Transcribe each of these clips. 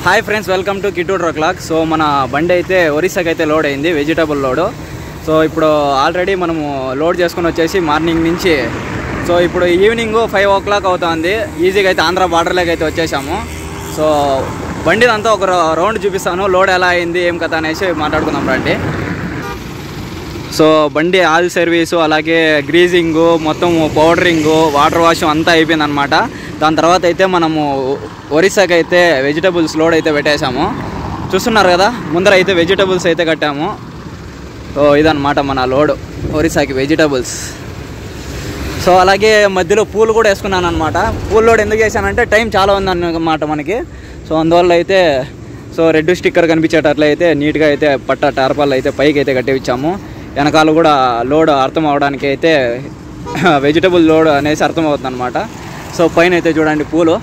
Hi friends, welcome to Kittu truck clock. So మన బండి అయితే ఒరిస్సాకి అయితే లోడ్ అయింది, వెజిటబుల్ లోడ్. సో ఇప్పుడు ఆల్రెడీ మనము లోడ్ చేసుకుని వచ్చేసి మార్నింగ్ నుంచి, సో ఇప్పుడు ఈవినింగ్ 5 o'clock అవుతుంది. ఈజీగా అయితే ఆంధ్ర బార్డర్లోకి అయితే వచ్చేసాము. సో బండిదంతా ఒక రౌండ్ చూపిస్తాను, లోడ్ ఎలా అయింది ఏం కథ అనేసి మాట్లాడుకుందాం రండి. సో బండి ఆయిల్ సర్వీసు, అలాగే గ్రీజింగు, మొత్తం పౌడరింగు, వాటర్ వాష్ అంతా అయిపోయింది అనమాట. దాని తర్వాత అయితే మనము ఒరిస్సాకి అయితే వెజిటబుల్స్ లోడ్ అయితే పెట్టేశాము. చూస్తున్నారు కదా, ముందర అయితే వెజిటబుల్స్ అయితే కట్టాము. సో ఇదన్నమాట మన లోడ్ ఒరిస్సాకి వెజిటబుల్స్. సో అలాగే మధ్యలో పూలు కూడా వేసుకున్నాను అనమాట. పూల్ లోడ్ ఎందుకు వేసానంటే టైం చాలా ఉందన్నమాట మనకి. సో అందువల్ల అయితే సో రెడ్ స్టిక్కర్ కనిపించేటట్లయితే నీట్గా అయితే పట్ట టార్పాలు అయితే పైకి అయితే కట్టించాము. వెనకాల కూడా లోడ్ అర్థం అవడానికి అయితే వెజిటబుల్ లోడ్ అనేసి అర్థమవుతుంది అనమాట. సో పైన అయితే చూడండి పూలు.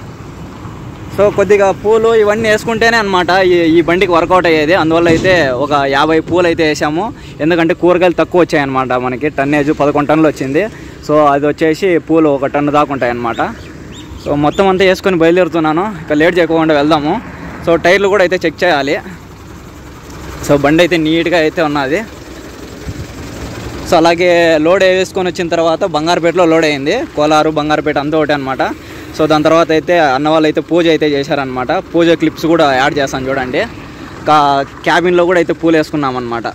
సో కొద్దిగా పూలు ఇవన్నీ వేసుకుంటేనే అనమాట ఈ బండికి వర్కౌట్ అయ్యేది. అందువల్ల అయితే ఒక 50 పూలు అయితే వేసాము. ఎందుకంటే కూరగాయలు తక్కువ వచ్చాయన్నమాట మనకి. టన్నేజ్ 11 టన్నులు వచ్చింది. సో అది వచ్చేసి పూలు 1 టన్ను దాకా ఉంటాయన్నమాట. సో మొత్తం అంతా వేసుకొని బయలుదేరుతున్నాను. ఇక లేట్ చేయకుండా వెళ్దాము. సో టైర్లు కూడా అయితే చెక్ చేయాలి. సో బండి అయితే నీట్గా అయితే ఉన్నది. సో అలాగే లోడ్ వేసుకొని వచ్చిన తర్వాత బంగారుపేటలో లోడ్ అయింది. కోలారు, బంగారుపేట అంతా ఒకటే అనమాట. సో దాని తర్వాత అయితే అన్న వాళ్ళు అయితే పూజ అయితే చేశారనమాట. పూజ క్లిప్స్ కూడా యాడ్ చేస్తాను చూడండి. క్యాబిన్లో కూడా అయితే పూలు వేసుకున్నాం అనమాట.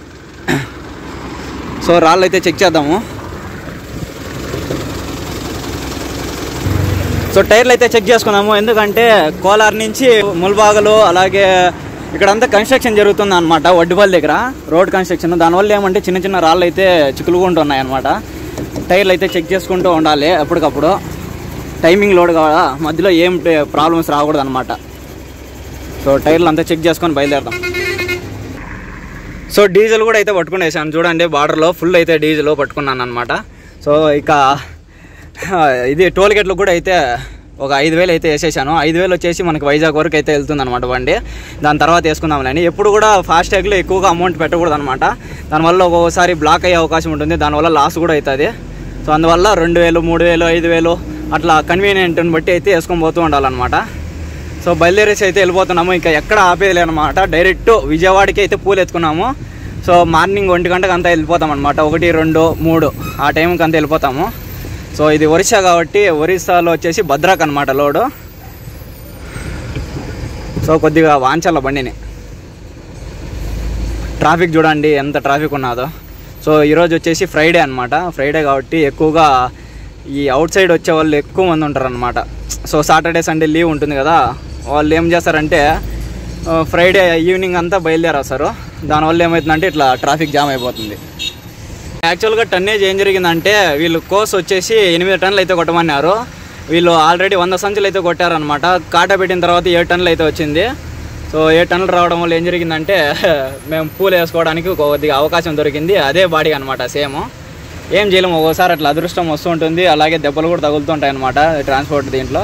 సో రాళ్ళు అయితే చెక్ చేద్దాము. సో టైర్లు అయితే చెక్ చేసుకున్నాము. ఎందుకంటే కోలార్ నుంచి ముల్బాగలు, అలాగే ఇక్కడంతా కన్స్ట్రక్షన్ జరుగుతుంది అనమాట. వడ్డిపల్లి దగ్గర రోడ్ కన్స్ట్రక్షన్. దానివల్ల ఏమంటే చిన్న చిన్న రాళ్ళు అయితే చిక్కులుకుంటున్నాయి అనమాట. టైర్లు అయితే చెక్ చేసుకుంటూ ఉండాలి ఎప్పటికప్పుడు. టైమింగ్ లోడ్ కావాలా, మధ్యలో ఏం ప్రాబ్లమ్స్ రాకూడదు అనమాట. సో టైర్లు అంతా చెక్ చేసుకొని బయలుదేరదాం. సో డీజిల్ కూడా అయితే పట్టుకుని వేసాను చూడండి. బార్డర్లో ఫుల్ అయితే డీజిల్ పట్టుకున్నాను అనమాట. సో ఇక ఇది టోల్ గేట్లు కూడా అయితే ఒక 5,000 అయితే వేసేసాను. 5,000 వచ్చేసి మనకి వైజాగ్ వరకు అయితే వెళ్తుంది అనమాట బండి. దాని తర్వాత వేసుకుందామని. ఎప్పుడు కూడా ఫాస్టాగ్లో ఎక్కువగా అమౌంట్ పెట్టకూడదు అనమాట. దానివల్ల ఒక్కోసారి బ్లాక్ అయ్యే అవకాశం ఉంటుంది. దానివల్ల లాస్ కూడా అవుతుంది. సో అందువల్ల 2,000, 3,000, 5,000 అట్లా కన్వీనియంట్ని బట్టి అయితే వేసుకొని పోతూ ఉండాలన్నమాట. సో బయలుదేరేసి అయితే వెళ్ళిపోతున్నాము. ఇంకా ఎక్కడ ఆపేది అనమాట. డైరెక్ట్ విజయవాడకి అయితే పూలు ఎత్తుకున్నాము. సో మార్నింగ్ 1 గంటకు అంతా వెళ్ళిపోతాం అనమాట. 1, 2, 3 ఆ టైంకి అంతా వెళ్ళిపోతాము. సో ఇది ఒరిస్సా కాబట్టి ఒరిస్సాలో వచ్చేసి భద్రాక్ అనమాట లోడు. సో కొద్దిగా వాంచాల బండిని. ట్రాఫిక్ చూడండి ఎంత ట్రాఫిక్ ఉన్నదో. సో ఈరోజు వచ్చేసి ఫ్రైడే అనమాట. ఫ్రైడే కాబట్టి ఎక్కువగా ఈ అవుట్ సైడ్ వచ్చే వాళ్ళు ఎక్కువ మంది ఉంటారు అనమాట. సో సాటర్డే, సండే లీవ్ ఉంటుంది కదా. వాళ్ళు ఏం చేస్తారంటే ఫ్రైడే ఈవినింగ్ అంతా బయలుదేరేస్తారు. దానివల్ల ఏమవుతుందంటే ఇట్లా ట్రాఫిక్ జామ్ అయిపోతుంది. యాక్చువల్గా టన్నేజ్ ఏం జరిగిందంటే వీళ్ళు కోర్స్ వచ్చేసి 8 టన్నులు అయితే కొట్టమన్నారు. వీళ్ళు ఆల్రెడీ 100 సంచులు అయితే కొట్టారనమాట. కాటా పెట్టిన తర్వాత 7 టన్నులు అయితే వచ్చింది. సో 7 టన్నులు రావడం వల్ల ఏం జరిగిందంటే మేము పూలు వేసుకోవడానికి కొద్దిగా అవకాశం దొరికింది. అదే బాడీ అనమాట సేమ్. ఏం చేయలేము, ఒక్కోసారి అట్లా అదృష్టం వస్తూ ఉంటుంది. అలాగే దెబ్బలు కూడా తగులుతుంటాయి అనమాట ట్రాన్స్పోర్ట్ దీంట్లో.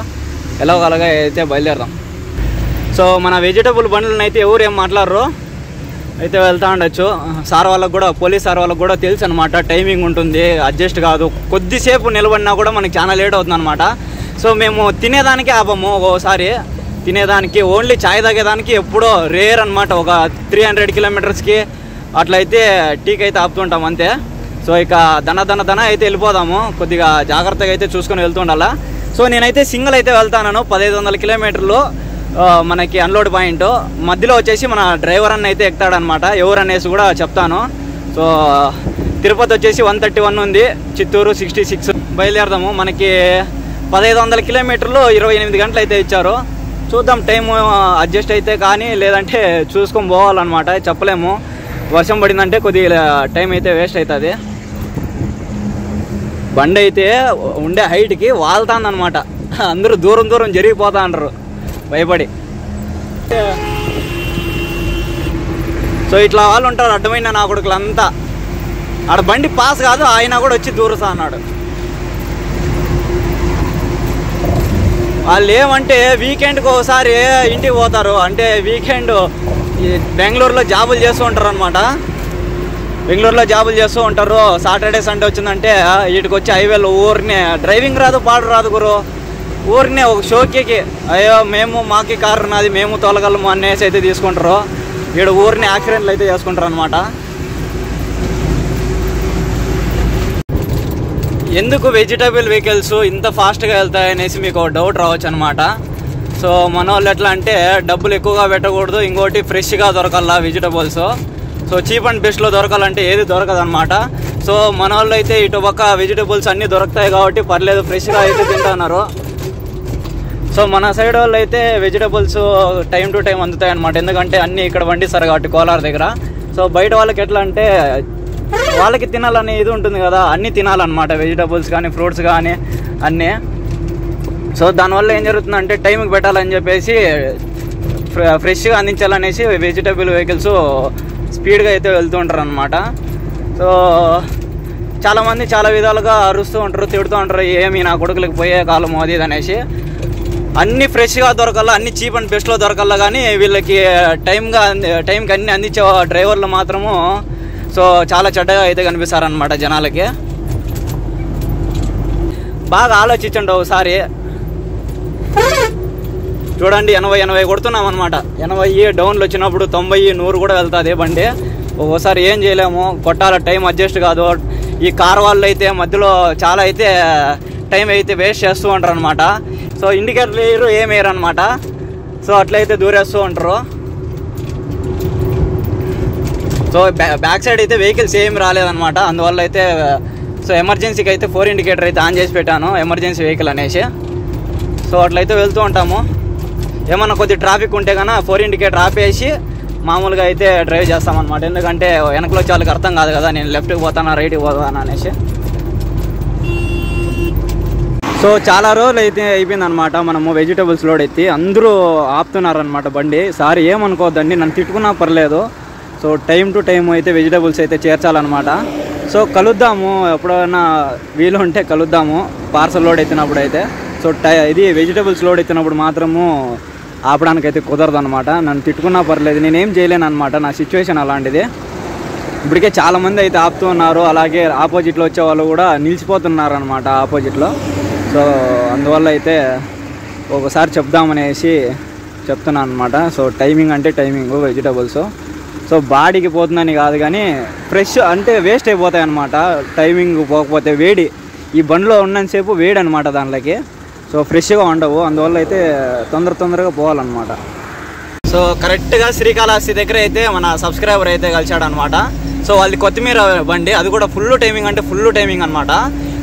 ఎలాగోలాగా అయితే బయలుదేరదాం. సో మన వెజిటబుల్ బండ్లను అయితే ఎవరు ఏం మాట్లాడరు అయితే వెళ్తూ ఉండొచ్చు. సార్ వాళ్ళకు కూడా, పోలీస్ సార్ వాళ్ళకు కూడా తెలుసు అనమాట. టైమింగ్ ఉంటుంది, అడ్జస్ట్ కాదు. కొద్దిసేపు నిలబడినా కూడా మనకి చాలా లేట్ అవుతుంది అనమాట. సో మేము తినేదానికి ఆపము. ఒక్కోసారి తినేదానికి, ఓన్లీ ఛాయ్ తాగేదానికి ఎప్పుడో రేర్ అనమాట. ఒక 300 కిలోమీటర్స్కి అట్లయితే టీకి అయితే ఆపుతుంటాం అంతే. సో ఇక దన అయితే వెళ్ళిపోదాము. కొద్దిగా జాగ్రత్తగా అయితే చూసుకొని వెళ్తుండాలా. సో నేనైతే సింగిల్ అయితే వెళ్తాను. 1500 కిలోమీటర్లు మనకి అన్లోడ్ పాయింట్. మధ్యలో వచ్చేసి మన డ్రైవర్ అన్న అయితే ఎక్కుతాడనమాట. ఎవరు అనేసి కూడా చెప్తాను. సో తిరుపతి వచ్చేసి 131 ఉంది, చిత్తూరు 66. బయలుదేరదాము. మనకి 1500 కిలోమీటర్లు 28 గంటలు అయితే ఇచ్చారు. చూద్దాం, టైం అడ్జస్ట్ అయితే కానీ, లేదంటే చూసుకొని పోవాలన్నమాట. చెప్పలేము, వర్షం పడిందంటే కొద్దిగా టైం అయితే వేస్ట్ అవుతుంది. బండి అయితే ఉండే హైట్కి వాళ్తాందనమాట. అందరూ దూరం జరిగిపోతా అంటారు భయపడి. సో ఇట్లా వాళ్ళు ఉంటారు అడ్డమైన నా కొడుకులంతా. ఆడ బండి పాస్ కాదు, ఆయన కూడా వచ్చి దూరుతా అన్నాడు. వాళ్ళు ఏమంటే వీకెండ్కి ఒకసారి ఇంటికి పోతారు. అంటే వీకెండ్ బెంగళూరులో జాబులు చేస్తూ ఉంటారు అనమాట. బెంగళూరులో జాబులు చేస్తూ ఉంటారు. సాటర్డే, సండే వచ్చిందంటే వీటికి వచ్చి హైవేలో ఊరిని డ్రైవింగ్ రాదు, పాడు రాదు గురు. ఊరినే ఒక షోకీకి అయ్యో మాకి కారు ఉన్నది మేము తోలగలము అనేసి అయితే తీసుకుంటారు. ఇక్కడ ఊరిని యాక్సిడెంట్లు అయితే చేసుకుంటారు అనమాట. ఎందుకు వెజిటబుల్ వెహికల్స్ ఇంత ఫాస్ట్గా వెళ్తాయనేసి మీకు డౌట్ రావచ్చు అనమాట. సో మన వాళ్ళు ఎట్లా అంటే డబ్బులు ఎక్కువగా పెట్టకూడదు, ఇంకోటి ఫ్రెష్గా దొరకాల వెజిటబుల్స్. సో చీప్ అండ్ బెస్ట్లో దొరకాలంటే ఏది దొరకదు అనమాట. సో మన వాళ్ళు అయితే ఇటు పక్క వెజిటబుల్స్ అన్నీ దొరుకుతాయి కాబట్టి పర్లేదు, ఫ్రెష్గా అయితే తింటున్నారు. సో మన సైడ్ వాళ్ళు అయితే వెజిటబుల్స్ టైం టు టైం అందుతాయి అనమాట. ఎందుకంటే అన్నీ ఇక్కడ పండిస్తారు కాబట్టి కోలార్ దగ్గర. సో బయట వాళ్ళకి ఎట్లా అంటే వాళ్ళకి తినాలని ఇది ఉంటుంది కదా, అన్నీ తినాలన్నమాట, వెజిటబుల్స్ కానీ ఫ్రూట్స్ కానీ అన్నీ. సో దానివల్ల ఏం జరుగుతుందంటే టైంకి పెట్టాలని చెప్పేసి ఫ్రెష్గా అందించాలనేసి వెజిటబుల్ వెహికల్స్ స్పీడ్గా అయితే వెళ్తూ ఉంటారు అనమాట. సో చాలామంది చాలా విధాలుగా అరుస్తూ ఉంటారు, తిడుతూ ఉంటారు, ఏమి నా కొడుకులకు పోయే కాలం అది ఇది అనేసి. అన్నీ ఫ్రెష్గా దొరకాల, అన్నీ చీప్ అండ్ బెస్ట్లో దొరకాల, కానీ వీళ్ళకి టైంకి అన్నీ అందించే డ్రైవర్లు మాత్రము సో చాలా చెడ్డగా అయితే కనిపిస్తారనమాట జనాలకి. బాగా ఆలోచించండి ఒకసారి. చూడండి 80 కొడుతున్నాం అనమాట. 80 డౌన్లు వచ్చినప్పుడు 90, 100 కూడా వెళ్తుంది బండి. ఒక్కోసారి ఏం చేయలేము, కొట్టాల, టైం అడ్జస్ట్ కాదు. ఈ కార్ వాళ్ళు అయితే మధ్యలో చాలా అయితే టైం అయితే వేస్ట్ చేస్తూ ఉంటారు అనమాట. సో ఇండికేటర్ ఏం వేయరు అనమాట. సో అట్లయితే దూరేస్తూ ఉంటారు. సో బ్యాక్ సైడ్ అయితే వెహికల్స్ ఏం రాలేదన్నమాట. అందువల్ల అయితే సో ఎమర్జెన్సీకి అయితే 4 ఇండికేటర్ అయితే ఆన్ చేసి పెట్టాను, ఎమర్జెన్సీ వెహికల్ అనేసి. సో అట్లయితే వెళ్తూ ఉంటాము. ఏమన్నా కొద్ది ట్రాఫిక్ ఉంటే కన్నా 4 ఇండికేటర్ ఆపేసి మామూలుగా అయితే డ్రైవ్ చేస్తామన్నమాట. ఎందుకంటే వెనకలో వాళ్ళకి అర్థం కాదు కదా, నేను లెఫ్ట్కి పోతానా రైట్కి పోతానా అనేసి. సో చాలా రోజులు అయితే అయిపోయిందనమాట మనము వెజిటబుల్స్ లోడ్ ఎత్తి. అందరూ ఆపుతున్నారనమాట బండి. సార్ ఏమనుకోవద్దండి, నన్ను తిట్టుకున్నా పర్లేదు. సో టైం టు టైం అయితే వెజిటబుల్స్ అయితే చేర్చాలన్నమాట. సో కలుద్దాము, ఎప్పుడైనా వీలు ఉంటే కలుద్దాము పార్సల్ లోడ్ ఎత్తినప్పుడు అయితే. సో ఇది వెజిటబుల్స్ లోడ్ ఎత్తినప్పుడు మాత్రము ఆపడానికైతే కుదరదు అనమాట. నన్ను తిట్టుకున్నా పర్లేదు, నేనేం చేయలేను అనమాట, నా సిచ్యువేషన్ అలాంటిది. ఇప్పటికే చాలామంది అయితే ఆపుతూ ఉన్నారు, అలాగే ఆపోజిట్లో వచ్చే వాళ్ళు కూడా నిలిచిపోతున్నారు అనమాట ఆపోజిట్లో. సో అందువల్ల అయితే ఒకసారి చెప్దామనేసి చెప్తున్నాను అనమాట. సో టైమింగ్ అంటే టైమింగ్ వెజిటబుల్స్ సో బాడీకి పోతుందని కాదు, కానీ ఫ్రెష్ అంటే వేస్ట్ అయిపోతాయి అనమాట. టైమింగ్ పోకపోతే వేడి, ఈ బండిలో ఉన్నంతసేపు వేడి అనమాట దాంట్లోకి. సో ఫ్రెష్గా ఉండవు, అందువల్ల అయితే తొందరగా పోవాలన్నమాట. సో కరెక్ట్గా శ్రీకాళహస్తి దగ్గర అయితే మన సబ్స్క్రైబర్ అయితే కలిశాడనమాట. సో వాళ్ళది కొత్తిమీర బండి, అది కూడా ఫుల్ టైమింగ్ అంటే ఫుల్ టైమింగ్ అనమాట.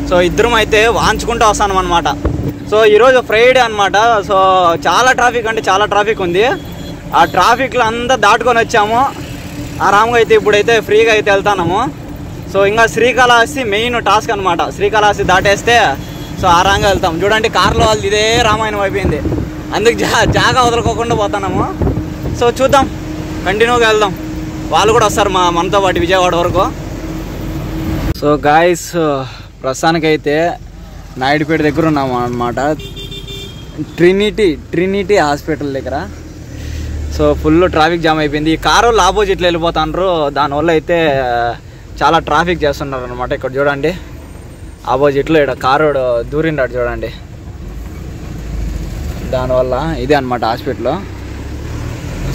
సో ఇద్దరం అయితే వాంచుకుంటూ వస్తాను అనమాట. సో ఈరోజు ఫ్రైడే అనమాట. సో చాలా ట్రాఫిక్ అంటే చాలా ట్రాఫిక్ ఉంది. ఆ ట్రాఫిక్లో అంతా దాటుకొని వచ్చాము. ఆరాంగా అయితే ఇప్పుడైతే ఫ్రీగా అయితే వెళ్తాము. సో ఇంకా శ్రీకాళహస్తి మెయిన్ టాస్క్ అనమాట. శ్రీకాళహస్తి దాటేస్తే సో ఆరాంగా వెళ్తాం. చూడండి కార్లో వాళ్ళది ఇదే రామాయణం అయిపోయింది, అందుకు జాగా వదులుకోకుండా పోతున్నాము. సో చూద్దాం, కంటిన్యూగా వెళ్దాం. వాళ్ళు కూడా వస్తారు మనతో పాటు విజయవాడ వరకు. సో గాయస్, ప్రస్తుతానికైతే నాయుడుపేట దగ్గర ఉన్నాము అన్నమాట, ట్రినిటీ హాస్పిటల్ దగ్గర. సో ఫుల్ ట్రాఫిక్ జామ్ అయిపోయింది. ఈ కారు వాళ్ళు ఆపోజిట్లో వెళ్ళిపోతున్నారు, దానివల్ల అయితే చాలా ట్రాఫిక్ చేస్తున్నారు అనమాట. ఇక్కడ చూడండి ఆపోజిట్లో ఇక్కడ కారు దూరిండాడు చూడండి, దానివల్ల ఇదే అనమాట హాస్పిటల్.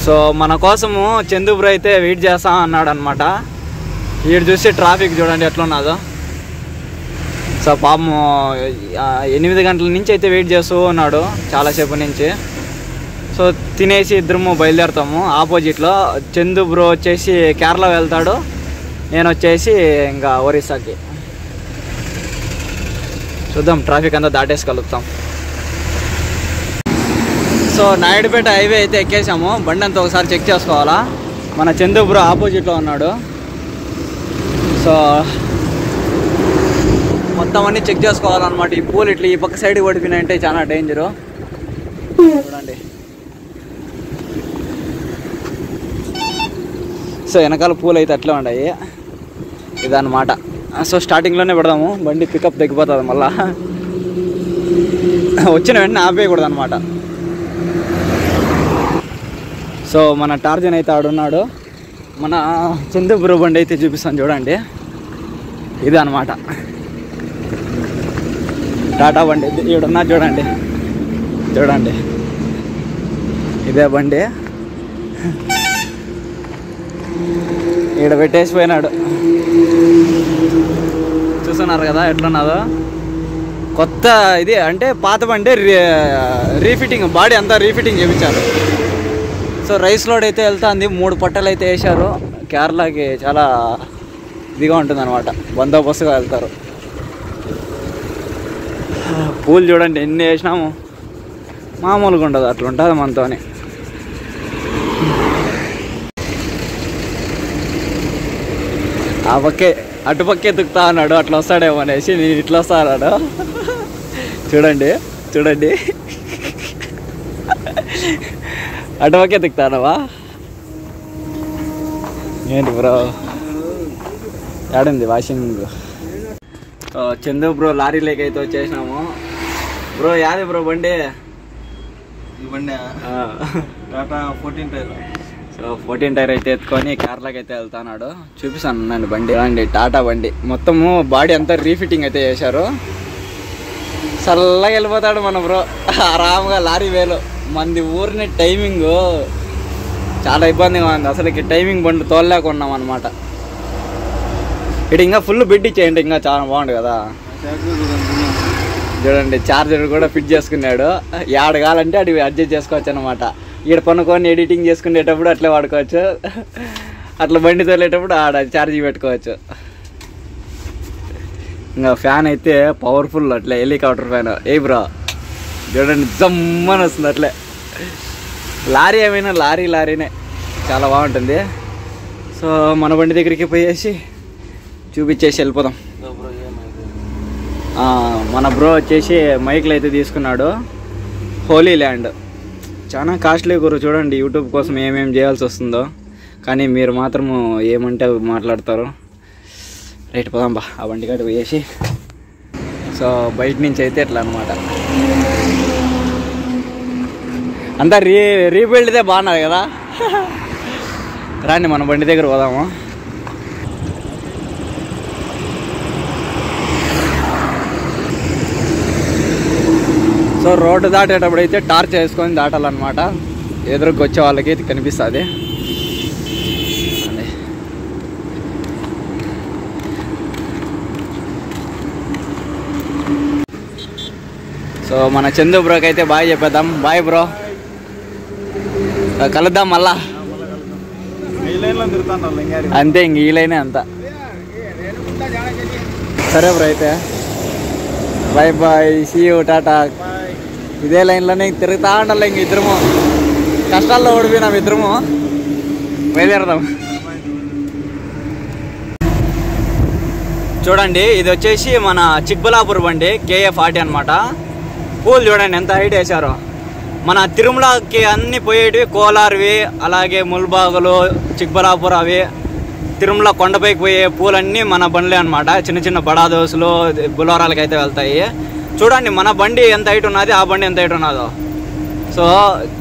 సో మన కోసము చందుబ్రో అయితే వెయిట్ చేస్తా అన్నాడు అనమాట. వీడు చూస్తే ట్రాఫిక్ చూడండి ఎట్లున్నదో. సో పాపం 8 గంటల నుంచి అయితే వెయిట్ చేస్తూ ఉన్నాడు చాలాసేపు నుంచి. సో తినేసి ఇద్దరము బయలుదేరుతాము ఆపోజిట్లో. చందు బ్రో వచ్చేసి కేరళ వెళ్తాడు, నేను వచ్చేసి ఇంకా ఒరిస్సాకి. చూద్దాం, ట్రాఫిక్ అంతా దాటేసి కలుగుతాం. సో నాయుడుపేట హైవే అయితే ఎక్కేసాము. బండి అంతా ఒకసారి చెక్ చేసుకోవాలా. మన చందు బ్రో ఆపోజిట్లో ఉన్నాడు. సో మొత్తం అన్నీ చెక్ చేసుకోవాలన్నమాట. ఈ పూలు ఇట్లా ఈ పక్క సైడ్కి పడిపోయినాయంటే చాలా డేంజరు. చూడండి, సో వెనకాల పూలు అయితే అట్లే ఉన్నాయి, ఇదన్నమాట. సో స్టార్టింగ్లోనే పెడదాము, బండి పికప్ తగ్గిపోతుంది మళ్ళా. వచ్చిన వెంటనే ఆపేయకూడదు అనమాట. సో మన టార్జన్ అయితే ఆడున్నాడు. మన చందు బ్రో బండి అయితే చూపిస్తాను చూడండి, ఇది అనమాట టాటా బండి. ఈడున్నా చూడండి, చూడండి ఇదే బండి ఈడ పెట్టేసిపోయినాడు. చూస్తున్నారు కదా ఎట్లున్నదో. కొత్త ఇది అంటే పాత బండి రీఫిట్టింగ్, బాడీ అంతా రీఫిట్టింగ్ చేయించారు. సో రైస్ లోడ్ అయితే వెళ్తుంది. 3 పట్టలు అయితే వేశారు. కేరళకి చాలా ఇదిగా ఉంటుంది అనమాట, బందోబస్తుగా వెళ్తారు. పూలు చూడండి ఎన్ని వేసినాము, మామూలుగా ఉండదు, అట్లా ఉంటుంది మనతోని. ఆ పక్కే అటుపక్కే తుక్కుతా అన్నాడు, అట్లా వస్తాడేమో అనేసి నేను ఇట్లా వస్తా అన్నాడు. చూడండి చూడండి, అటుపక్కే తుక్కుతానవా ఏంటి బ్రో? ఏడుంది వాషింగ్? చందు బ్రో లారీలోకి అయితే వచ్చేసినాము. బ్రో యాది బ్రో బండి? బండి టాటా 14 టైర్. సో 14 టైర్ అయితే ఎత్తుకొని కేరళకి అయితే వెళ్తున్నాడు. చూపిస్తాను నన్ను బండి. అండి టాటా బండి మొత్తము బాడీ అంతా రీఫిట్టింగ్ అయితే చేశారు. చల్లగా వెళ్ళిపోతాడు మన బ్రో ఆరాముగా. లారీ వేలు మంది ఊరిని టైమింగ్ చాలా ఇబ్బందిగా ఉంది అసలుకి. టైమింగ్ బండి తోలలేకున్నాం అనమాట. ఇటు ఇంకా ఫుల్ బెడ్ ఇచ్చేయండి, ఇంకా చాలా బాగుంది కదా. చూడండి చార్జర్ కూడా ఫిట్ చేసుకున్నాడు. యాడ కావాలంటే అడిగి అడ్జస్ట్ చేసుకోవచ్చు అనమాట. ఈడ పనుకొని ఎడిటింగ్ చేసుకునేటప్పుడు అట్లే వాడుకోవచ్చు, అట్లా బండి తోలేటప్పుడు ఆడ ఛార్జింగ్ పెట్టుకోవచ్చు. ఇంకా ఫ్యాన్ అయితే పవర్ఫుల్, అట్లే హెలికాప్టర్ ఫ్యాన్. ఏ బ్రో చూడండి జమ్మని వస్తుంది అట్లే. లారీ ఏమైనా లారీనే చాలా బాగుంటుంది. సో మన బండి దగ్గరికి పోయేసి చూపించేసి వెళ్ళిపోదాం. మన బ్రో వచ్చేసి మైక్లు అయితే తీసుకున్నాడు. హోలీ ల్యాండ్ చాలా కాస్ట్లీ గురు. చూడండి యూట్యూబ్ కోసం ఏమేమి చేయాల్సి వస్తుందో, కానీ మీరు మాత్రము ఏమంటే మాట్లాడతారు. రైట్ పోదాం బా ఆ బండి కాడ పోయేసి. సో బయట నుంచి అయితే ఎట్లా అనమాట, అంతా రీబిల్డ్దే బాగున్నారు కదా. రాండి మన బండి దగ్గర పోదాము. సో రోడ్డు దాటేటప్పుడు అయితే టార్చ్ వేసుకొని దాటాలన్నమాట. ఎదురుకు వచ్చే వాళ్ళకి ఇది కనిపిస్తుంది. సో మన చందు బ్రోకి అయితే బాయ్ చెప్పేద్దాం. బాయ్ బ్రో, కలుద్దాం మళ్ళా. అంతే ఇంక ఈ లైనే అంతా. సరే బ్రో అయితే bye bye, see you, tata. ఇదే లైన్లోనే తిరుగుతా ఉండాలి. ఇంక ఇద్దరము కష్టాల్లో ఓడిపోయినాం, ఇద్దరము బయలుదేరదాం. చూడండి ఇది వచ్చేసి మన చిక్బలాపూర్ బండి KA40 అనమాట. పూలు చూడండి ఎంత హైట్ వేశారో. మన తిరుమలకి అన్ని పోయేటివి కోలార్వి, అలాగే ముల్బాగులు, చిక్బలాపూర్ అవి తిరుమల కొండపైకి పోయే పూలన్నీ మన బండ్లే అనమాట. చిన్న చిన్న బడా దోసులు బులోరాలకి అయితే వెళ్తాయి. చూడండి మన బండి ఎంత హైట్ ఉన్నది, ఆ బండి ఎంత హైట్ ఉన్నదో. సో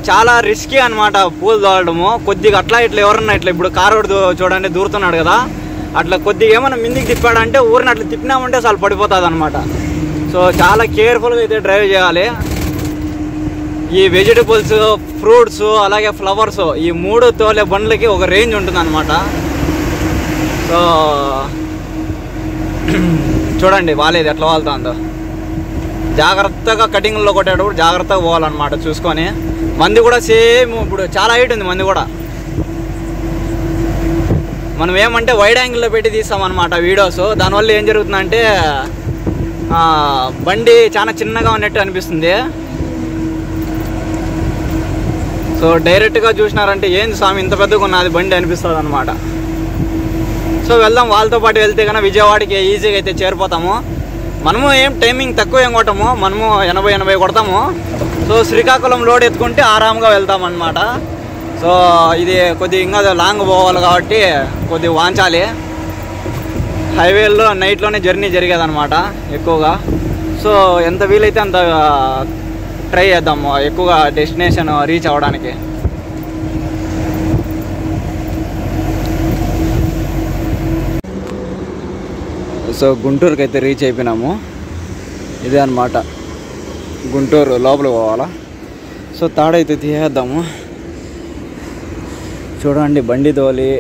చాలా రిస్కీ అనమాట పూలు తోలడము. కొద్దిగా అట్లా ఇట్లా ఎవరన్నా ఇట్లా ఇప్పుడు కారోడు చూడండి దూరుతున్నాడు కదా, అట్లా కొద్దిగా ఏమన్నా మిందికి తిప్పాడంటే ఊరిని అట్లా తిప్పినామంటే అసలు పడిపోతుంది అనమాట. సో చాలా కేర్ఫుల్గా అయితే డ్రైవ్ చేయాలి. ఈ వెజిటబుల్స్, ఫ్రూట్స్, అలాగే ఫ్లవర్స్, ఈ 3 తోలే బండ్లకి ఒక రేంజ్ ఉంటుంది అనమాట. సో చూడండి వాలేదు ఎట్లా వాళ్తుందో. జాగ్రత్తగా కటింగ్లో కొట్టేటప్పుడు జాగ్రత్తగా పోవాలన్నమాట చూసుకొని. మంది కూడా సేమ్ ఇప్పుడు చాలా హైట్ ఉంది మంది కూడా. మనం ఏమంటే వైడ్ యాంగిల్లో పెట్టి తీస్తామన్నమాట వీడియోస్. దానివల్ల ఏం జరుగుతుందంటే బండి చాలా చిన్నగా ఉన్నట్టు అనిపిస్తుంది. సో డైరెక్ట్గా చూసినారంటే ఏంది స్వామి ఇంత పెద్దగా ఉన్నది బండి అనిపిస్తుంది అనమాట. సో వెళ్దాం, వాళ్ళతో పాటు వెళ్తే కన్నా విజయవాడకి ఈజీగా అయితే చేరిపోతాము. మనము ఏం టైమింగ్ తక్కువ ఏం కొట్టము, మనము 80 కొడతాము. సో శ్రీకాకుళం లోడ్ ఎత్తుకుంటే ఆరాంగా వెళ్తాం అనమాట. సో ఇది కొద్దిగా ఇంకా లాంగ్ పోవాలి కాబట్టి కొద్దిగా వాంచాలి. హైవేల్లో నైట్లోనే జర్నీ జరిగేదన్నమాట ఎక్కువగా. సో ఎంత వీలైతే అంత ట్రై చేద్దాము ఎక్కువగా డెస్టినేషన్ రీచ్ అవ్వడానికి. సో గుంటూరుకి అయితే రీచ్ అయిపోయినాము. ఇదే అనమాట గుంటూరు. లోపలికి పోవాలా. సో తాడైతే తీసేద్దాము. చూడండి బండి తోలి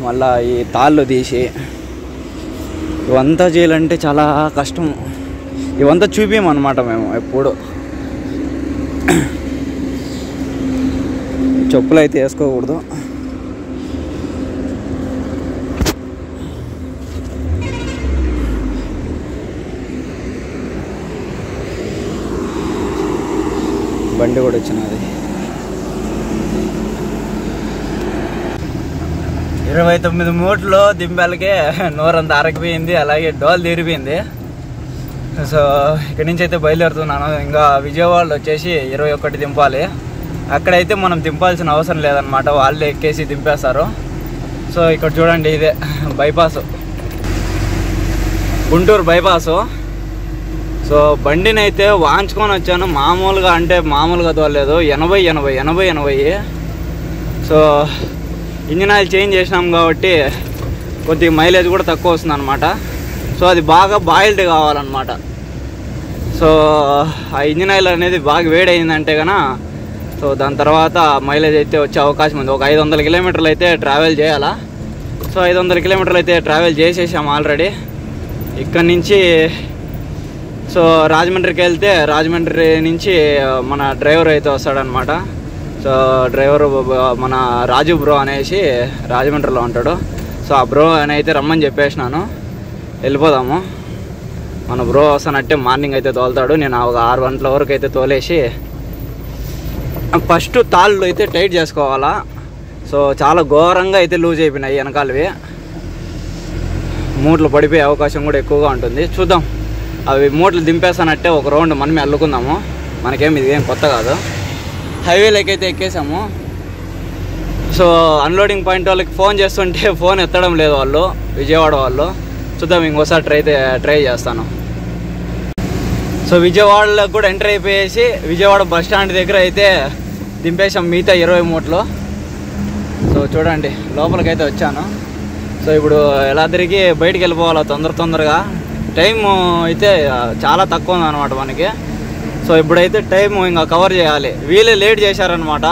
మళ్ళీ ఈ తాళ్ళు తీసి ఇవంతా చేయాలంటే చాలా కష్టం. ఇవంతా చూపించమన్నమాట మేము ఎప్పుడు. చెప్పులు అయితే వేసుకోకూడదు. బండి కూడా వచ్చినది. 29 మూట్లు దింపాలకే నోరంతా ఆరగిపోయింది, అలాగే డోల్ తీరిపోయింది. సో ఇక్కడి నుంచి అయితే బయలుదేరుతున్నాను. ఇంకా విజయవాడలో వచ్చేసి 21 దింపాలి. అక్కడైతే మనం దింపాల్సిన అవసరం లేదనమాట, వాళ్ళే ఎక్కేసి దింపేస్తారు. సో ఇక్కడ చూడండి, ఇదే బైపాసు, గుంటూరు బైపాసు. సో బండిని అయితే వాంచుకొని వచ్చాను. మామూలుగా అంటే మామూలుగా తోలేదు, 80. సో ఇంజిన్ ఆయిల్ చేంజ్ చేసినాం కాబట్టి కొద్దిగా మైలేజ్ కూడా తక్కువ వస్తుంది అనమాట. సో అది బాగా బాయిల్డ్ కావాలన్నమాట. సో ఆ ఇంజిన్ ఆయిల్ అనేది బాగా వేడైందంటే కనుక సో దాని తర్వాత మైలేజ్ అయితే వచ్చే అవకాశం ఉంది. ఒక 500 కిలోమీటర్లు అయితే ట్రావెల్ చేయాలా. సో 500 కిలోమీటర్లు అయితే ట్రావెల్ చేసేసాము ఆల్రెడీ. ఇక్కడ నుంచి సో రాజమండ్రికి వెళ్తే రాజమండ్రి నుంచి మన డ్రైవర్ అయితే వస్తాడనమాట. సో డ్రైవర్ మన రాజు బ్రో అనేసి రాజమండ్రిలో ఉంటాడు. సో ఆ బ్రో అని అయితే రమ్మని చెప్పేసినాను, వెళ్ళిపోదాము. మన బ్రో వస్తానంటే మార్నింగ్ అయితే తోలుతాడు. నేను ఒక 6 గంటల వరకు అయితే తోలేసి ఫస్ట్ తాళ్ళు అయితే టైట్ చేసుకోవాలా. సో చాలా ఘోరంగా అయితే లూజ్ అయిపోయినాయి వెనకాలవి, మూట్లు పడిపోయే అవకాశం కూడా ఎక్కువగా ఉంటుంది. చూద్దాం, అవి మూట్లు దింపేస్తానంటే ఒక రౌండ్ మనమే అల్లుకుందాము. ఇది ఏం కొత్త కాదు. హైవేలోకి అయితే ఎక్కేసాము. సో అన్లోడింగ్ పాయింట్ వాళ్ళకి ఫోన్ చేస్తుంటే ఫోన్ ఎత్తడం లేదు వాళ్ళు, విజయవాడ వాళ్ళు. చూద్దాం, ఇంకోసారి ట్రై చేస్తాను. సో విజయవాడలో కూడా ఎంటర్ అయిపోయేసి విజయవాడ బస్ స్టాండ్ దగ్గర అయితే దింపేసాం మిగతా 20 మూట్లు. సో చూడండి, లోపలికైతే వచ్చాను. సో ఇప్పుడు ఎలా తిరిగి బయటికి వెళ్ళిపోవాలా తొందరగా. టైం అయితే చాలా తక్కువ ఉందన్నమాట మనకి. సో ఇప్పుడైతే టైం ఇంకా కవర్ చేయాలి. వీళ్ళే లేట్ చేశారనమాట.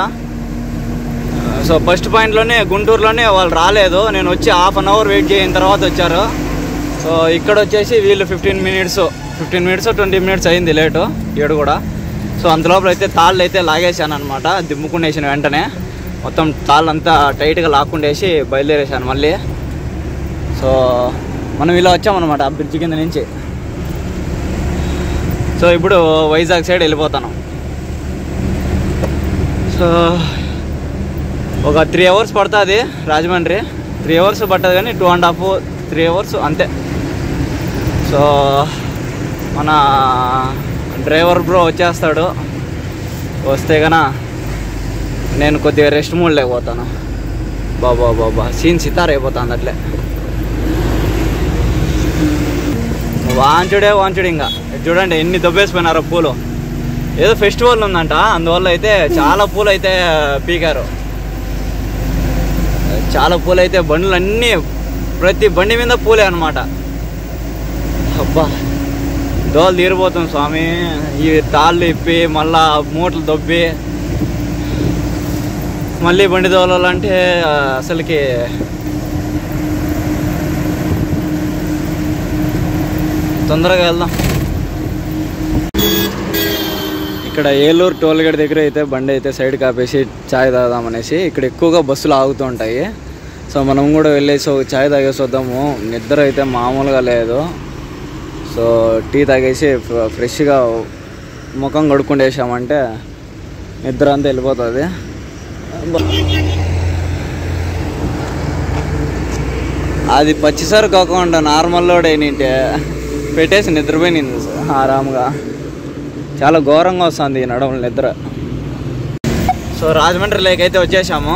సో ఫస్ట్ పాయింట్లోనే గుంటూరులోనే వాళ్ళు రాలేదు. నేను వచ్చి హాఫ్ అన్ అవర్ వెయిట్ చేసిన తర్వాత వచ్చారు. సో ఇక్కడ వచ్చేసి వీళ్ళు 15 మినిట్స్ 20 మినిట్స్ అయింది లేటు, ఏడు కూడా. సో అంతలోపల అయితే తాళ్ళు అయితే లాగేసాను అనమాట. దిమ్ముకునేసిన వెంటనే మొత్తం తాళ్ళు అంతా టైట్గా లాక్కుండేసి బయలుదేరేసాను మళ్ళీ. సో మనం ఇలా వచ్చామన్నమాట ఆ బ్రిడ్జ్ కింద నుంచి. సో ఇప్పుడు వైజాగ్ సైడ్ వెళ్ళిపోతాను. సో ఒక 3 అవర్స్ పడుతుంది రాజమండ్రి. 3 అవర్స్ పట్టదు కానీ 2.5 3 అవర్స్ అంతే. సో మన డ్రైవర్ బ్రో వచ్చేస్తాడు. వస్తే కన్నా నేను కొద్దిగా రెస్ట్ మూడ్ లేకపోతాను. బాబా సీన్ సితార్ అయిపోతుంది అట్లే. వాంచుడు ఇంకా చూడండి ఎన్ని దొబ్బేసిపోయినారో పూలు. ఏదో ఫెస్టివల్ ఉందంట, అందువల్ల అయితే చాలా పూలు అయితే పీకారు. చాలా పూలు అయితే బండ్లన్నీ ప్రతి బండి మీద పూలే అనమాట. అబ్బా దోలు తీరిపోతుంది స్వామి. ఈ తాళ్ళు ఇప్పి మళ్ళా మూటలు దొబ్బి మళ్ళీ బండి దోలాలంటే అసలుకి తొందరగా వెళ్దాం. ఇక్కడ ఏలూరు టోల్గేట్ దగ్గర అయితే బండి అయితే సైడ్ కాపేసి ఛాయ్ తాగుదామనేసి. ఇక్కడ ఎక్కువగా బస్సులు ఆగుతూ ఉంటాయి. సో మనం కూడా వెళ్ళేసి ఒక ఛాయ్ తాగేసి వద్దాము. నిద్ర అయితే మామూలుగా లేదు. సో టీ తాగేసి ఫ్రెష్గా ముఖం కడుక్కుంటేసామంటే నిద్ర అంతా వెళ్ళిపోతుంది. అది పచ్చిసారి కాకుండా నార్మల్ లోడ్ అయినంటే పెట్టేసి నిద్రపోయింది ఆరాముగా. చాలా ఘోరంగా వస్తుంది ఈ నడవల నిద్ర. సో రాజమండ్రి లేక్ అయితే వచ్చేసాము.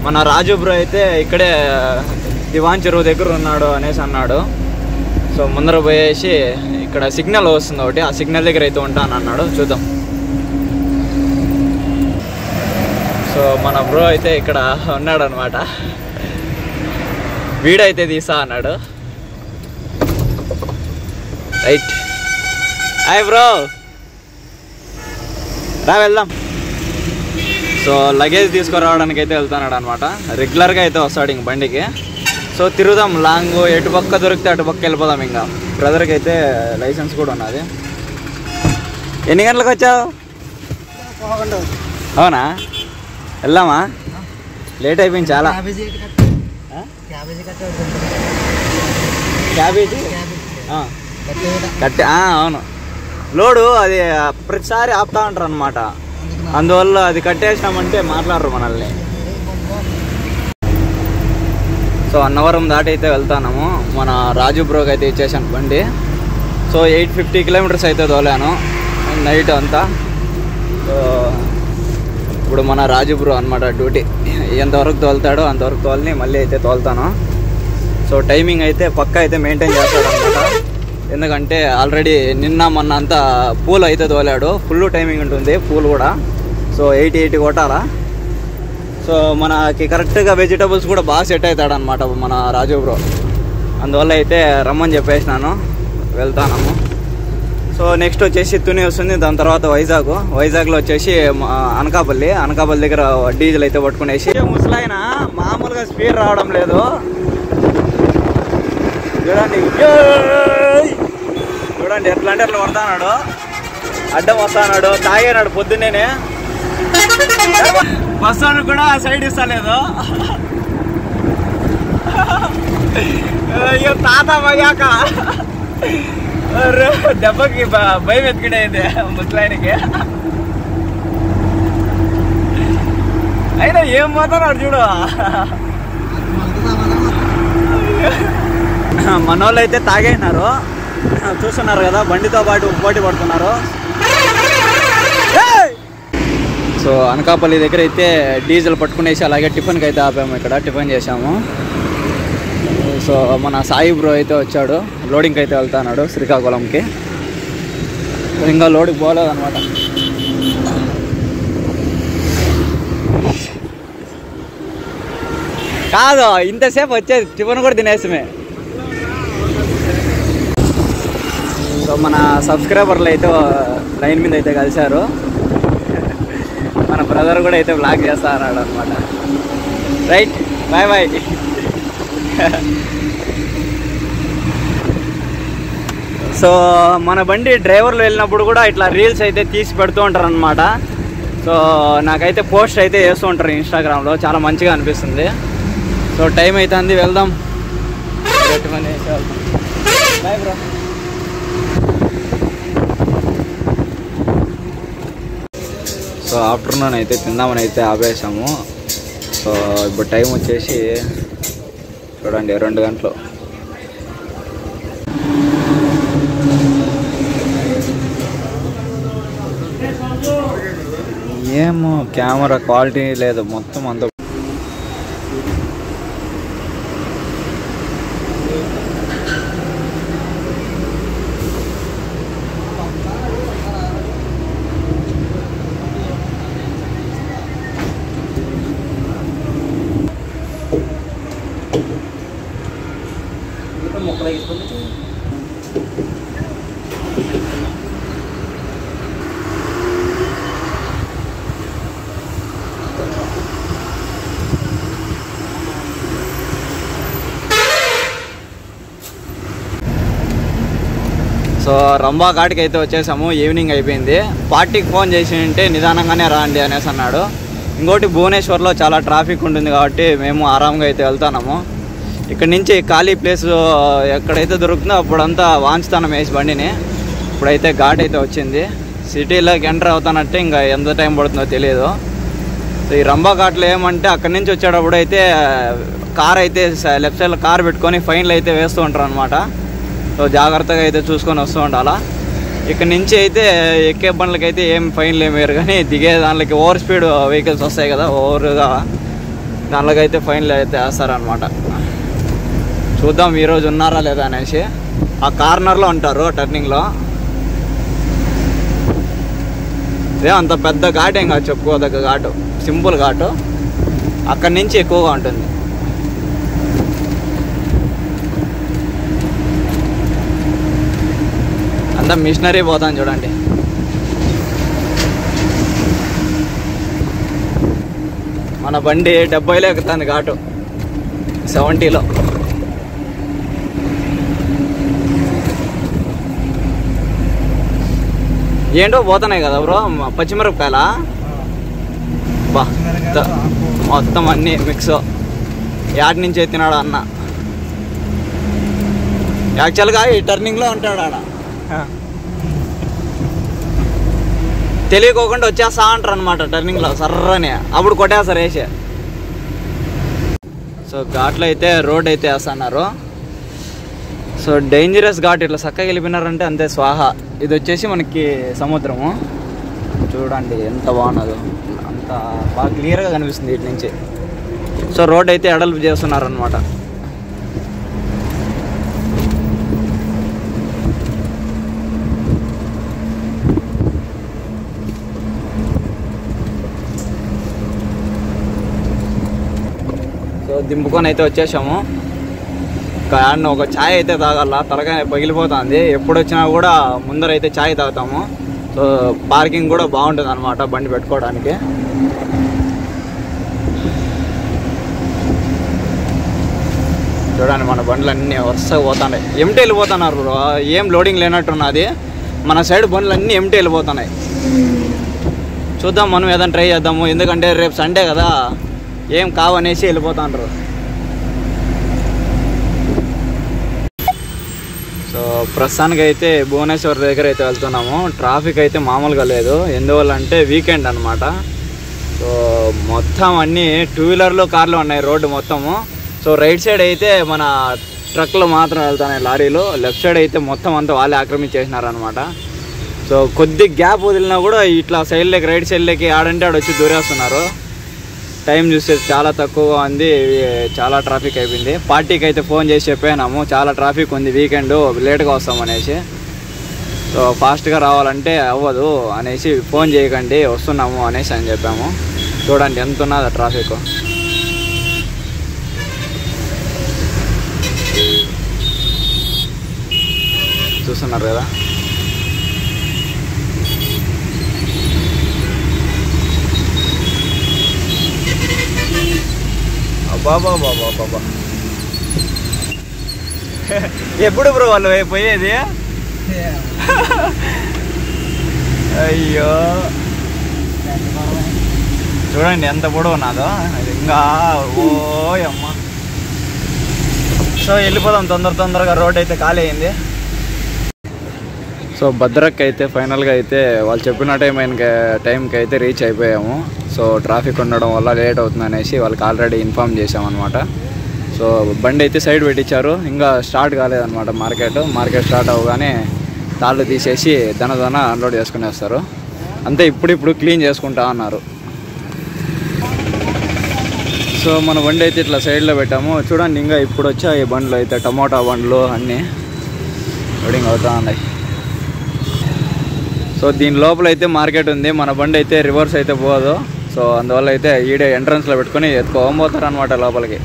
మన రాజు బ్రో అయితే ఇక్కడే దివాన్ చెరువు దగ్గర ఉన్నాడు అనేసి అన్నాడు. సో ముందర పోయేసి ఇక్కడ సిగ్నల్ వస్తుంది ఒకటి, ఆ సిగ్నల్ దగ్గర అయితే ఉంటాను అన్నాడు. చూద్దాం. సో మన బ్రో అయితే ఇక్కడ ఉన్నాడు అనమాట. వీడియో అయితే తీసా అన్నాడు. రైట్. హాయ్ బ్రో, రా వెళ్దాం. సో లగేజ్ తీసుకురావడానికి అయితే వెళ్తున్నాడు అనమాట. రెగ్యులర్గా అయితే వస్తాడు ఇంక బండికి. సో తిరుగుదాం లాంగ్, ఎటు పక్క దొరికితే అటు పక్క వెళ్ళిపోదాం. ఇంకా బ్రదర్కి అయితే లైసెన్స్ కూడా ఉన్నది. ఎన్ని గంటలకు వచ్చావు? అవునా, వెళ్దామా? లేట్ అయిపోయింది చాలా. క్యాబేజీ కట్టే, అవును. లోడు అది ప్రతిసారి ఆపుతా ఉంటారు అనమాట. అందువల్ల అది కట్టేసినామంటే మాట్లాడరు మనల్ని. సో అన్నవరం దాటి అయితే వెళ్తాము. మన రాజు బ్రోకి అయితే ఇచ్చేసాను బండి. సో 850 కిలోమీటర్స్ అయితే తోలాను నైట్ అంతా. సో ఇప్పుడు మన రాజు బ్రో అనమాట డ్యూటీ. ఎంతవరకు తోలుతాడో అంతవరకు తోలని మళ్ళీ అయితే తోలుతాను. సో టైమింగ్ అయితే పక్కా అయితే మెయింటైన్ చేస్తాడు అనమాట. ఎందుకంటే ఆల్రెడీ నిన్న మొన్న అంతా పూల్ అయితే తోలాడు. ఫుల్ టైమింగ్ ఉంటుంది పూల్ కూడా. సో 80 కొట్టాలా. సో మనకి కరెక్ట్గా వెజిటబుల్స్ కూడా బాగా సెట్ అవుతాడు అనమాట మన రాజు బ్రో. అందువల్ల అయితే రమ్మని చెప్పేసినాను, వెళ్తాము. సో నెక్స్ట్ వచ్చేసి తుని వస్తుంది. దాని తర్వాత వైజాగ్లో వచ్చేసి అనకాపల్లి దగ్గర డీజిల్ అయితే పట్టుకునేసి. ముసలాయన మామూలుగా స్పీడ్ రావడం లేదు చూడండి ఎట్లా అంటే అట్లా కొడతాడు, అడ్డం వస్తాడు. తాగాడు పొద్దున్నే. బస్సు కూడా సైడ్ ఇస్తలేదు. అయ్యో తాత పోయాక దెబ్బకి భయం ఎత్తుకునేది ముసలాయనకి. అయినా ఏం పోతున్నాడు చూడు. మనోళ్ళు అయితే తాగైనారు, చూస్తున్నారు కదా, బండితో పాటు పోటీ పడుతున్నారు. సో అనకాపల్లి దగ్గర అయితే డీజిల్ పట్టుకునేసి అలాగే టిఫిన్కి అయితే ఆపాము. ఇక్కడ టిఫిన్ చేసాము. సో మన సాయి బ్రో అయితే వచ్చాడు, లోడింగ్కి అయితే వెళ్తున్నాడు శ్రీకాకుళంకి. ఇంకా లోడింగ్ పోలేదన్నమాట. కాదు ఇంతసేపు వచ్చేది, టిఫిన్ కూడా తినేసమే. సో మన సబ్స్క్రైబర్లు అయితే లైన్ మీద అయితే కలిశారు. మన బ్రదర్ కూడా అయితే బ్లాగ్ చేస్తా అన్నాడు అనమాట. Right, bye bye. సో మన బండి డ్రైవర్లు వెళ్ళినప్పుడు కూడా ఇట్లా రీల్స్ అయితే తీసి పెడుతూ ఉంటారు అనమాట. సో నాకైతే పోస్ట్ అయితే చేస్తూ ఉంటారు ఇన్స్టాగ్రామ్లో, చాలా మంచిగా అనిపిస్తుంది. సో టైం అవుతుంది, వెళ్దాం. Bye bro. సో ఆఫ్టర్నూన్ అయితే తిందామని అయితే ఆపేసాము. సో ఇప్పుడు టైం వచ్చేసి చూడండి 2 గంటలు. ఏమో కెమెరా క్వాలిటీ లేదు, మొత్తం అంత. సో రంభా ఘాట్కి అయితే వచ్చేసాము. ఈవినింగ్ అయిపోయింది. పార్టీకి ఫోన్ చేసి ఉంటే నిదానంగానే రాండి అనేసి అన్నాడు. ఇంకోటి భువనేశ్వర్లో చాలా ట్రాఫిక్ ఉంటుంది కాబట్టి మేము ఆరాంగా అయితే వెళ్తున్నాము. ఇక్కడ నుంచి ఖాళీ ప్లేస్ ఎక్కడైతే దొరుకుతుందో అప్పుడంతా వాంచుతానం వేసి బండిని. ఇప్పుడైతే ఘాట్ అయితే వచ్చింది. సిటీలోకి ఎంటర్ అవుతానంటే ఇంకా ఎంత టైం పడుతుందో తెలియదు. సో ఈ రంభా ఘాట్లో ఏమంటే అక్కడి నుంచి వచ్చేటప్పుడు అయితే కార్ అయితే లెఫ్ట్ సైడ్లో కార్ పెట్టుకొని ఫైన్లు అయితే వేస్తూ ఉంటారు అనమాట. సో జాగ్రత్తగా అయితే చూసుకొని వస్తూ ఉండాలా. ఇక్కడ నుంచి అయితే ఎక్కే బండ్లకి అయితే ఏం ఫైన్లు ఏమి వేరు, కానీ దిగే దాంట్లోకి ఓవర్ స్పీడ్ వెహికల్స్ వస్తాయి కదా, ఓవర్గా దాంట్లోకి అయితే ఫైన్లు అయితే వేస్తారనమాట. చూద్దాం ఈరోజు ఉన్నారా లేదా అనేసి. ఆ కార్నర్లో ఉంటారు టర్నింగ్లో. ఇదే అంత పెద్ద ఘాట్ ఏం కాదు, చెప్పుకోదగ్గ ఘాటు, సింపుల్ ఘాటు. అక్కడి నుంచి ఎక్కువగా ఉంటుంది. అంతా మిషనరీ పోతాను చూడండి. మన బండి 70లో ఎక్కుతుంది ఘాటు 70లో. ఏంటో పోతున్నాయి కదా బ్రో, పచ్చిమిరపకాయలా? బా మొత్తం అన్నీ మిక్స్. యాడ్ నుంచి తిన్నాడు అన్న. యాక్చువల్గా ఈ టర్నింగ్లో ఉంటాడు ఆడ, తెలియకోకుండా వచ్చేస్తా అంటారు అనమాట టర్నింగ్లో సర్రని, అప్పుడు కొట్టేస్తారు వేసే. సో ఘాట్లో అయితే రోడ్ అయితే వేస్తున్నారు. సో డేంజరస్ ఘాట్, ఇట్లా చక్కగా వెళ్ళిపోయినారంటే అంతే స్వాహ. ఇది వచ్చేసి మనకి సముద్రము, చూడండి ఎంత బాగున్నదో, అంత బాగా క్లియర్గా కనిపిస్తుంది ఇటు నుంచి. సో రోడ్ అయితే ఎడల్పు చేస్తున్నారు అనమాట. సో దింపుకొని అయితే వచ్చేసాము. ఒక ఛాయ్ అయితే తాగాల, తలకాయ పగిలిపోతుంది. ఎప్పుడు వచ్చినా కూడా ముందరైతే ఛాయ్ తాగుతాము. సో పార్కింగ్ కూడా బాగుంటుంది అనమాట బండి పెట్టుకోవడానికి. చూడండి మన బండ్లు అన్నీ వరుసగా పోతున్నాయి, ఎంటీ వెళ్ళిపోతున్నారు. ఏం లోడింగ్ లేనట్టున్నది, మన సైడ్ బండ్లు అన్నీ ఎంటీ వెళ్ళిపోతున్నాయి. చూద్దాం మనం ఏదైనా ట్రై చేద్దాము, ఎందుకంటే రేపు సండే కదా, ఏం కావనేసి వెళ్ళిపోతాండ్రు. సో ప్రస్తుతానికి అయితే భువనేశ్వర్ దగ్గర అయితే వెళ్తున్నాము. ట్రాఫిక్ అయితే మామూలుగా లేదు, ఎందువల్ల అంటే వీకెండ్ అనమాట. సో మొత్తం అన్నీ 2 వీలర్లు కార్లు ఉన్నాయి రోడ్డు మొత్తము. సో రైట్ సైడ్ అయితే మన ట్రక్లు మాత్రం వెళ్తున్నాయి, లారీలు. లెఫ్ట్ సైడ్ అయితే మొత్తం అంతా వాళ్ళే ఆక్రమించేసినారనమాట. సో కొద్ది గ్యాప్ వదిలినా కూడా ఇట్లా సైడ్లోకి రైట్ సైడ్లోకి ఆడంటే ఆడ వచ్చి దూరేస్తున్నారు. టైం చూస్తే చాలా తక్కువగా ఉంది, చాలా ట్రాఫిక్ అయిపోయింది. పార్టీకి అయితే ఫోన్ చేసి చెప్పాము చాలా ట్రాఫిక్ ఉంది, వీకెండ్ లేట్గా వస్తామనేసి. సో ఫాస్ట్గా రావాలంటే అవ్వదు అనేసి ఫోన్ చేయకండి, వస్తున్నాము అనేసి అని చెప్పాము. చూడండి ఎంత ఉన్నది ట్రాఫిక్. చూస్తున్నారు కదా. బాబా బాబా బాబా ఎప్పుడు బ్రో వాళ్ళు పోయేది? అయ్యో చూడండి ఎంత పొడవు ఉన్నదో ఇంకా. ఓ అమ్మ. సో వెళ్ళిపోదాం తొందరగా, రోడ్ అయితే ఖాళీ అయింది. సో భద్రక్ అయితే ఫైనల్గా అయితే వాళ్ళు చెప్పిన టైంకి అయితే రీచ్ అయిపోయాము. సో ట్రాఫిక్ ఉండడం వల్ల లేట్ అవుతుంది అనేసి వాళ్ళకి ఆల్రెడీ ఇన్ఫామ్ చేసామన్నమాట. సో బండి అయితే సైడ్ పెట్టించారు, ఇంకా స్టార్ట్ కాలేదన్నమాట. మార్కెట్ స్టార్ట్ అవ్వగానే తాళ్ళు తీసేసి దన అన్లోడ్ చేసుకుని వస్తారు అంతే. ఇప్పుడు క్లీన్ చేసుకుంటా అన్నారు. సో మన బండి అయితే ఇట్లా సైడ్లో పెట్టాము. చూడండి ఇంకా ఇప్పుడు వచ్చాయి బండ్లు అయితే, టమోటా బండ్లు అన్నీ లోడింగ్ అవుతా ఉన్నాయి. సో దీని లోపల అయితే మార్కెట్ ఉంది, మన బండి అయితే రివర్స్ అయితే పోదు. సో అందువల్ల అయితే ఈడే ఎంట్రన్స్లో పెట్టుకొని ఎత్తుకోబోతారు అనమాట లోపలికి.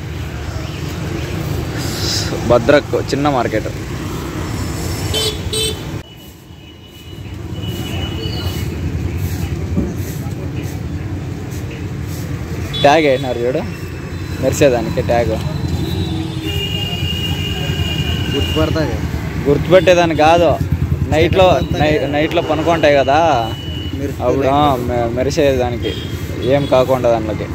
భద్రక్ చిన్న మార్కెట్. ట్యాగ్ వేసినారు చూడు, మెరిసేదానికి ట్యాగ్. గుర్తుపెట్టేదాన్ని కాదు, నైట్లో పనుకుంటాయి కదా అప్పుడు మెరిసేదానికి, ఏం కాకుండా దాంట్లోకి.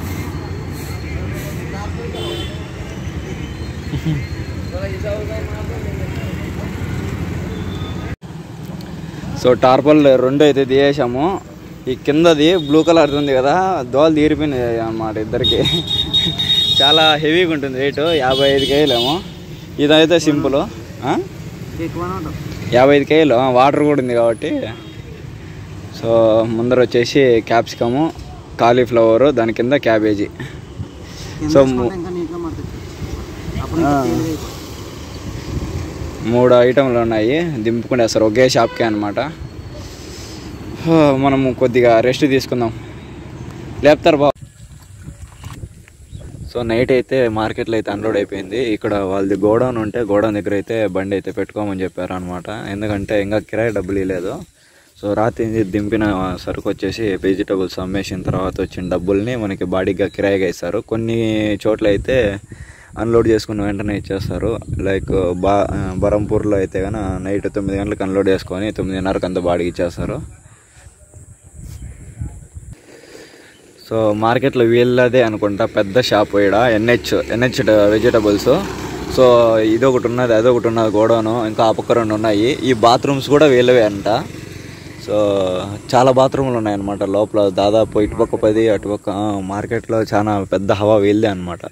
సో టార్పల్ 2 అయితే తీసేసాము. ఈ కిందది బ్లూ కలర్ ఉంది కదా, దోలు తీరిపోయింది అన్నమాట ఇద్దరికి. చాలా హెవీగా ఉంటుంది వెయిట్, 55 కేజీలేమో. ఇదైతే సింపుల్ 55 కేజీలు, వాటర్ కూడా ఉంది కాబట్టి. సో ముందర వచ్చేసి క్యాప్సికము, కాలీఫ్లవరు, దాని కింద క్యాబేజీ. సో 3 ఐటెంలు ఉన్నాయి, దింపుకునేస్తారు ఒకే షాప్కే అనమాట. మనము కొద్దిగా రెస్ట్ తీసుకుందాం, లేపుతారు బాబు. సో నైట్ అయితే మార్కెట్లో అయితే అన్లోడ్ అయిపోయింది. ఇక్కడ వాళ్ళది గోడౌన్ ఉంటే గోడౌన్ దగ్గర అయితే బండి అయితే పెట్టుకోమని చెప్పారు అనమాట. ఎందుకంటే ఇంకా కిరాయి డబ్బులు ఇవ్వలేదు. సో రాత్రి దింపిన సరుకు వచ్చేసి వెజిటబుల్స్ అమ్మేసిన తర్వాత వచ్చిన డబ్బుల్ని మనకి బాడీగా కిరాయిగా ఇస్తారు. కొన్ని చోట్ల అయితే అన్లోడ్ చేసుకున్న వెంటనే ఇచ్చేస్తారు. లైక్ బరంపూర్లో అయితే కనుక నైట్ 9 గంటలకు అన్లోడ్ చేసుకొని 9:30కి అంతా బాడీకి ఇచ్చేస్తారు. సో మార్కెట్లో వీళ్ళదే అనుకుంటా పెద్ద షాప్ ఇక్కడ ఎన్హెచ్ వెజిటబుల్స్. సో ఇదొకటి ఉన్నది, అదొకటి ఉన్నది గోడౌను, ఇంకా ఆ పక్క 2 ఉన్నాయి. ఈ బాత్రూమ్స్ కూడా వీళ్ళవే అంట. సో చాలా బాత్రూమ్లు ఉన్నాయన్నమాట లోపల. దాదాపు ఇటుపక్క 10 అటుపక్క మార్కెట్లో చాలా పెద్ద హవా వీళ్ళదే అనమాట.